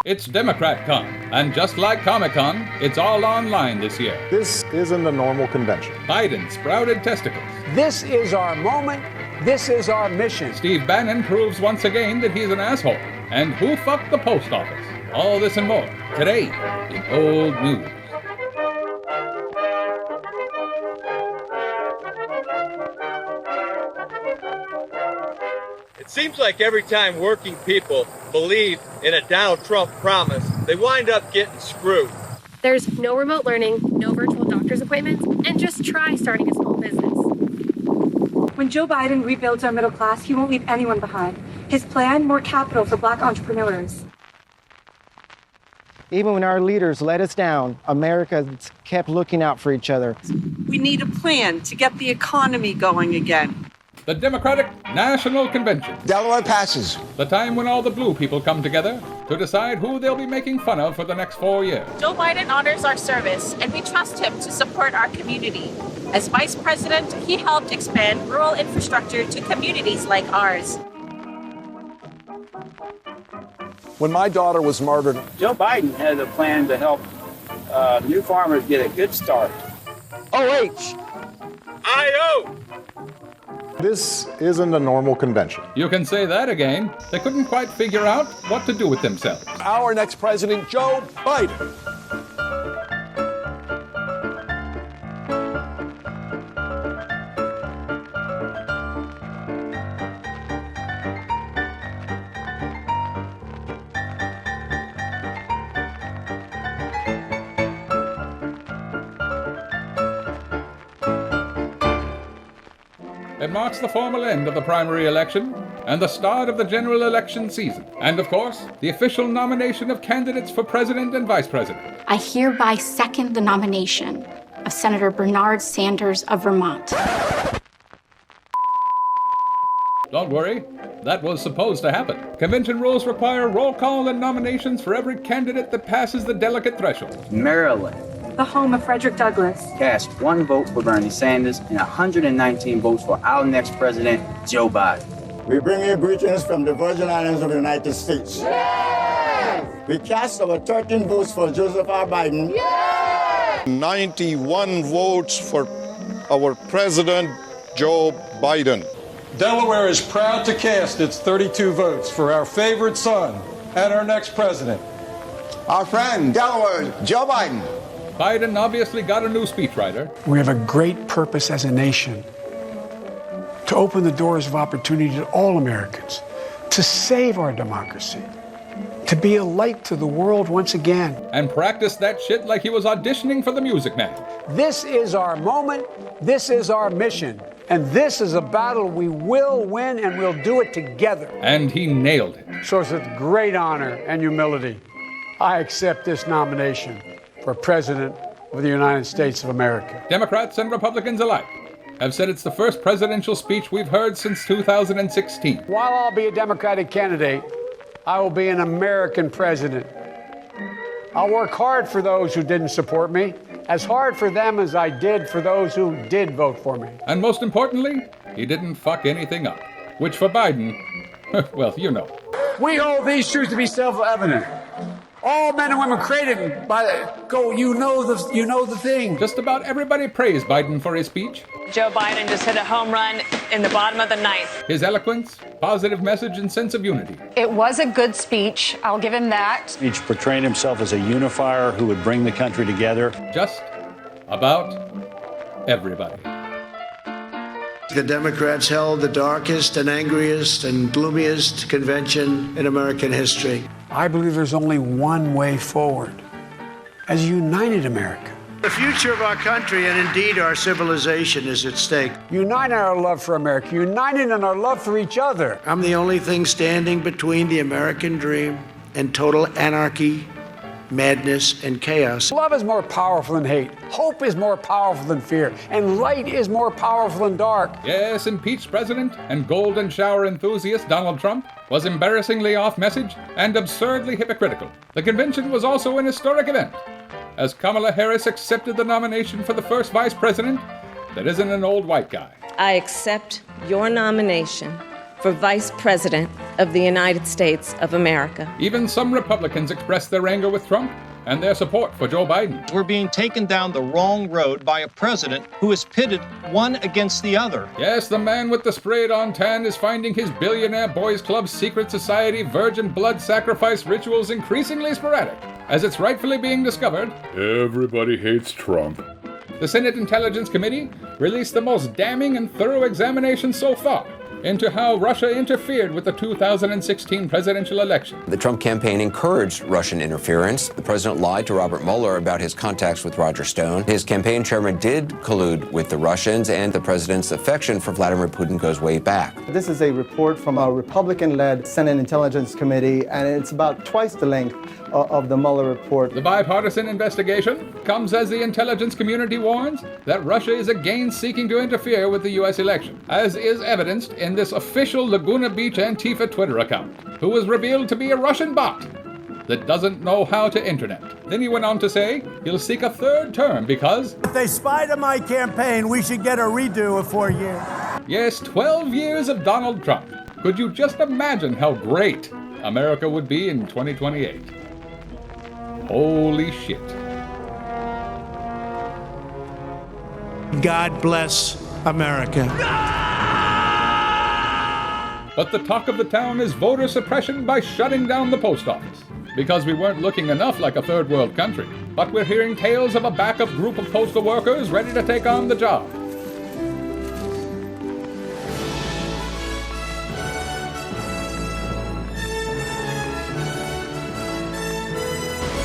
It's Democrat-Con, and just like Comic-Con, it's all online this year. This isn't a normal convention. Biden sprouted testicles. This is our moment. This is our mission. Steve Bannon proves once again that he's an asshole. And who fucked the post office? All this and more, today in Old News. It seems like every time working people believe in a Donald Trump promise, they wind up getting screwed. There's no remote learning, no virtual doctor's appointments, and just try starting a small business. When Joe Biden rebuilds our middle class, he won't leave anyone behind. His plan, more capital for Black entrepreneurs. Even when our leaders let us down, America kept looking out for each other. We need a plan to get the economy going again. The Democratic National Convention. Delaware passes. The time when all the blue people come together to decide who they'll be making fun of for the next 4 years. Joe Biden honors our service, and we trust him to support our community. As vice president, he helped expand rural infrastructure to communities like ours. When my daughter was murdered, Joe Biden had a plan to help new farmers get a good start. I.O. this isn't a normal convention. You can say that again. They couldn't quite figure out what to do with themselves. Our next president, Joe Biden. It marks the formal end of the primary election and the start of the general election season. And of course, the official nomination of candidates for president and vice president. I hereby second the nomination of Senator Bernard Sanders of Vermont. Don't worry, that was supposed to happen. Convention rules require roll call and nominations for every candidate that passes the delegate threshold. Maryland The home of Frederick Douglass. cast 1 vote for Bernie Sanders and 119 votes for our next president, Joe Biden. We bring you greetings from the Virgin Islands of the United States. Yes! We cast our 13 votes for Joseph R. Biden. Yes! 91 votes for our president, Joe Biden. Delaware is proud to cast its 32 votes for our favorite son and our next president. Our friend, Delaware, Joe Biden. Biden obviously got a new speechwriter. We have a great purpose as a nation to open the doors of opportunity to all Americans, to save our democracy, to be a light to the world once again. And practice that shit like he was auditioning for the Music Man. This is our moment. This is our mission. And this is a battle we will win, and we'll do it together. And he nailed it. So it's with great honor and humility, I accept this nomination for President of the United States of America. Democrats and Republicans alike have said it's the first presidential speech we've heard since 2016. While I'll be a Democratic candidate, I will be an American president. I'll work hard for those who didn't support me, as hard for them as I did for those who did vote for me. And most importantly, he didn't fuck anything up. Which for Biden, well, you know. We hold these truths to be self-evident. All men and women created by you know the thing. Just about everybody praised Biden for his speech. Joe Biden just hit a home run in the bottom of the ninth. His eloquence, positive message, and sense of unity. It was a good speech. I'll give him that. He portrayed himself as a unifier who would bring the country together. Just about everybody. The Democrats held the darkest and angriest and gloomiest convention in American history. I believe there's only one way forward, as a united America. The future of our country and indeed our civilization is at stake. United in our love for America, united in our love for each other. I'm the only thing standing between the American dream and total anarchy, madness, and chaos. Love is more powerful than hate. Hope is more powerful than fear. And light is more powerful than dark. Yes, impeached president and golden shower enthusiast Donald Trump was embarrassingly off message and absurdly hypocritical. The convention was also an historic event, as Kamala Harris accepted the nomination for the first vice president that isn't an old white guy. I accept your nomination for Vice President of the United States of America. Even some Republicans expressed their anger with Trump and their support for Joe Biden. We're being taken down the wrong road by a president who is pitted one against the other. Yes, the man with the sprayed-on tan is finding his billionaire boys club secret society virgin blood sacrifice rituals increasingly sporadic. As it's rightfully being discovered, everybody hates Trump. The Senate Intelligence Committee released the most damning and thorough examination so far into how Russia interfered with the 2016 presidential election. The Trump campaign encouraged Russian interference. The president lied to Robert Mueller about his contacts with Roger Stone. His campaign chairman did collude with the Russians, and the president's affection for Vladimir Putin goes way back. This is a report from a Republican-led Senate Intelligence Committee, and it's about twice the length of the Mueller report. The bipartisan investigation comes as the intelligence community warns that Russia is again seeking to interfere with the U.S. election, as is evidenced in this official Laguna Beach Antifa Twitter account, who was revealed to be a Russian bot that doesn't know how to internet. Then he went on to say he'll seek a third term because if they spied on my campaign, we should get a redo of 4 years. Yes, 12 years of Donald Trump. Could you just imagine how great America would be in 2028? Holy shit. God bless America. But the talk of the town is voter suppression by shutting down the post office. Because we weren't looking enough like a third world country. But we're hearing tales of a backup group of postal workers ready to take on the job.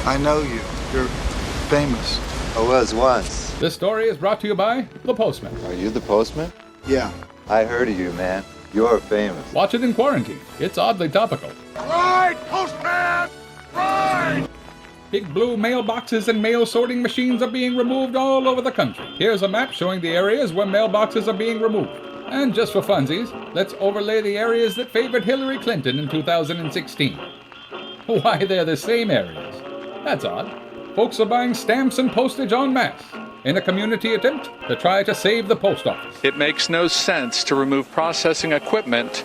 I know you. You're famous. I was once. This story is brought to you by The Postman. Are you the postman? Yeah. I heard of you, man. You're famous. Watch it in quarantine. It's oddly topical. Right, postman! Right! Big blue mailboxes and mail sorting machines are being removed all over the country. Here's a map showing the areas where mailboxes are being removed. And just for funsies, let's overlay the areas that favored Hillary Clinton in 2016. Why, they're the same areas. That's odd. Folks are buying stamps and postage en masse in a community attempt to try to save the post office. It makes no sense to remove processing equipment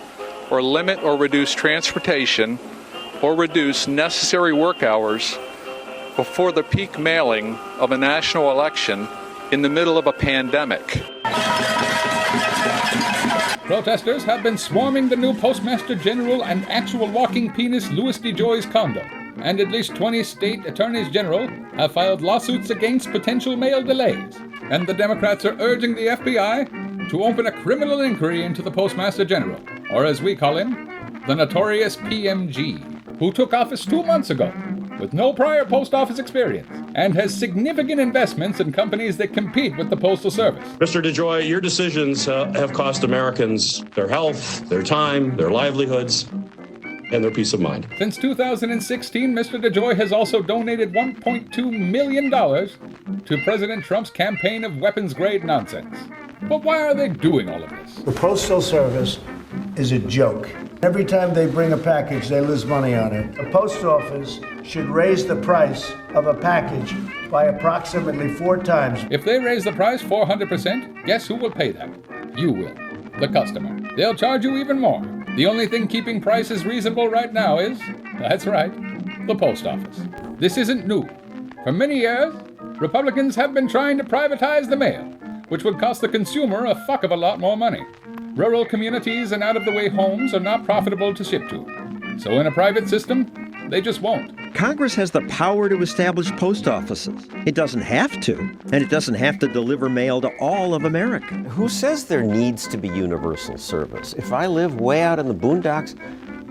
or limit or reduce transportation or reduce necessary work hours before the peak mailing of a national election in the middle of a pandemic. Protesters have been swarming the new Postmaster General and actual walking penis Louis DeJoy's condo, and at least 20 state attorneys general have filed lawsuits against potential mail delays. And the Democrats are urging the FBI to open a criminal inquiry into the Postmaster General, or as we call him, the notorious PMG, who took office 2 months ago with no prior post office experience and has significant investments in companies that compete with the Postal Service. Mr. DeJoy, your decisions have cost Americans their health, their time, their livelihoods, and their peace of mind. Since 2016, Mr. DeJoy has also donated $1.2 million to President Trump's campaign of weapons-grade nonsense. But why are they doing all of this? The Postal Service is a joke. Every time they bring a package, they lose money on it. The post office should raise the price of a package by approximately 4 times. If they raise the price 400%, guess who will pay that? You will. The customer. They'll charge you even more. The only thing keeping prices reasonable right now is, that's right, the post office. This isn't new. For many years, Republicans have been trying to privatize the mail, which would cost the consumer a fuck of a lot more money. Rural communities and out-of-the-way homes are not profitable to ship to. So in a private system, they just won't. Congress has the power to establish post offices. It doesn't have to, and it doesn't have to deliver mail to all of America. Who says there needs to be universal service? If I live way out in the boondocks,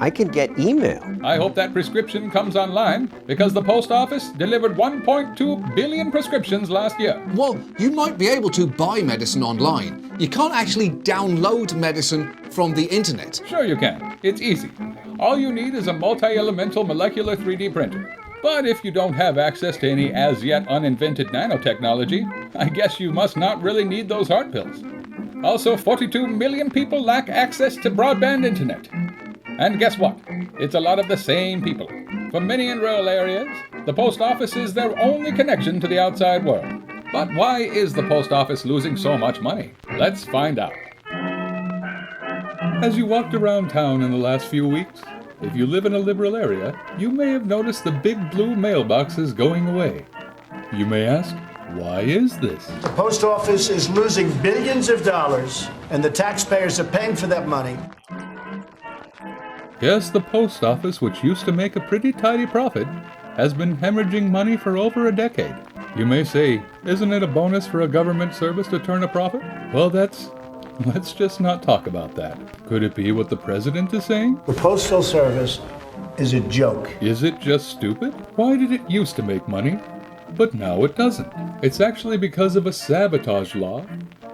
I can get email. I hope that prescription comes online, because the post office delivered 1.2 billion prescriptions last year. Well, you might be able to buy medicine online. You can't actually download medicine from the internet. Sure you can. It's easy. All you need is a multi-elemental molecular 3D printer. But if you don't have access to any as-yet uninvented nanotechnology, I guess you must not really need those heart pills. Also, 42 million people lack access to broadband internet. And guess what? It's a lot of the same people. For many in rural areas, the post office is their only connection to the outside world. But why is the post office losing so much money? Let's find out. As you walked around town in the last few weeks, if you live in a liberal area, you may have noticed the big blue mailboxes going away. You may ask, why is this? The post office is losing billions of dollars, and the taxpayers are paying for that money. Yes, the post office, which used to make a pretty tidy profit, has been hemorrhaging money for over a decade. You may say, isn't it a bonus for a government service to turn a profit? Well, let's just not talk about that. Could it be what the president is saying? The Postal Service is a joke. Is it just stupid? Why did it used to make money, but now it doesn't? It's actually because of a sabotage law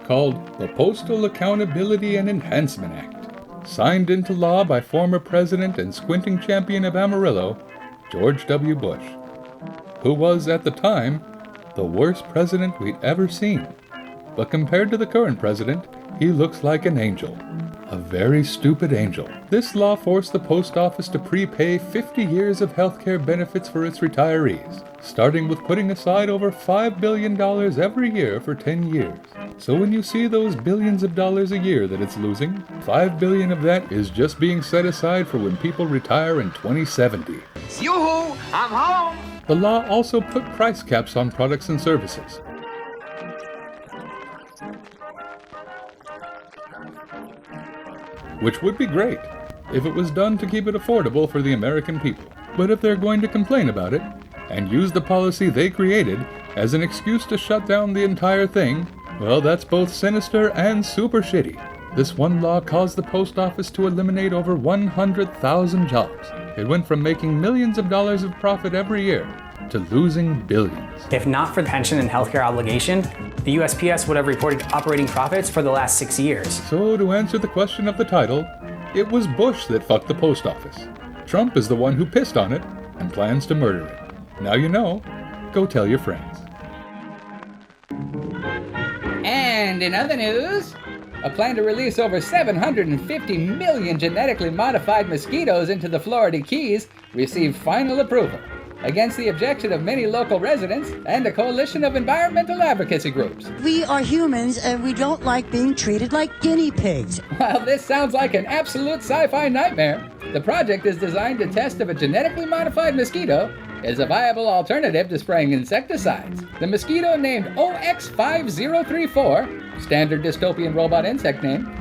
called the Postal Accountability and Enhancement Act, signed into law by former president and squinting champion of Amarillo, George W. Bush, who was, at the time, the worst president we'd ever seen. But compared to the current president, he looks like an angel. A very stupid angel. This law forced the post office to prepay 50 years of healthcare benefits for its retirees, starting with putting aside over $5 billion every year for 10 years. So when you see those billions of dollars a year that it's losing, $5 billion of that is just being set aside for when people retire in 2070. Yoo-hoo! I'm home! The law also put price caps on products and services. Which would be great if it was done to keep it affordable for the American people. But if they're going to complain about it and use the policy they created as an excuse to shut down the entire thing, well, that's both sinister and super shitty. This one law caused the post office to eliminate over 100,000 jobs. It went from making millions of dollars of profit every year to losing billions. If not for the pension and healthcare obligation, the USPS would have reported operating profits for the last 6 years. So to answer the question of the title, it was Bush that fucked the post office. Trump is the one who pissed on it and plans to murder it. Now you know, go tell your friends. And in other news, a plan to release over 750 million genetically modified mosquitoes into the Florida Keys received final approval, against the objection of many local residents and a coalition of environmental advocacy groups. We are humans and we don't like being treated like guinea pigs. While this sounds like an absolute sci-fi nightmare, the project is designed to test if a genetically modified mosquito is a viable alternative to spraying insecticides. The mosquito named OX5034, standard dystopian robot insect name,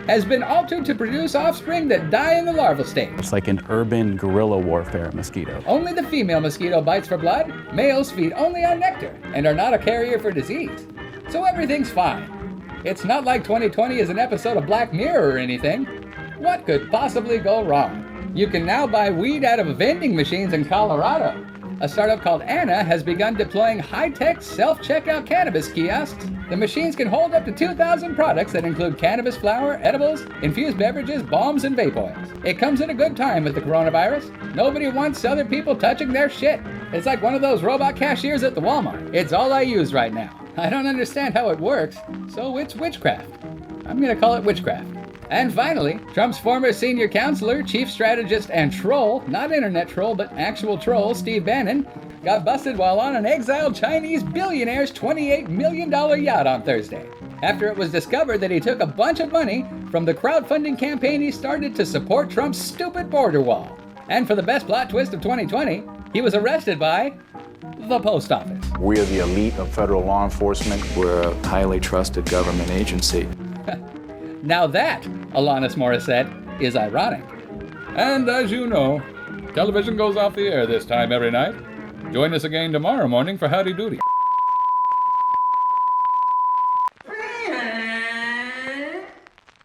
has been altered to produce offspring that die in the larval stage. It's like an urban guerrilla warfare mosquito. Only the female mosquito bites for blood, males feed only on nectar, and are not a carrier for disease. So everything's fine. It's not like 2020 is an episode of Black Mirror or anything. What could possibly go wrong? You can now buy weed out of vending machines in Colorado. A startup called Anna has begun deploying high-tech self-checkout cannabis kiosks. The machines can hold up to 2,000 products that include cannabis flower, edibles, infused beverages, balms, and vape oils. It comes at a good time with the coronavirus. Nobody wants other people touching their shit. It's like one of those robot cashiers at the Walmart. It's all I use right now. I don't understand how it works, so it's witchcraft. I'm gonna call it witchcraft. And finally, Trump's former senior counselor, chief strategist, and troll, not internet troll, but actual troll, Steve Bannon, got busted while on an exiled Chinese billionaire's $28 million yacht on Thursday, after it was discovered that he took a bunch of money from the crowdfunding campaign he started to support Trump's stupid border wall. And for the best plot twist of 2020, he was arrested by the post office. We are the elite of federal law enforcement. We're a highly trusted government agency. Now that, Alanis Morissette, is ironic. And as you know, television goes off the air this time every night. Join us again tomorrow morning for Howdy Doody.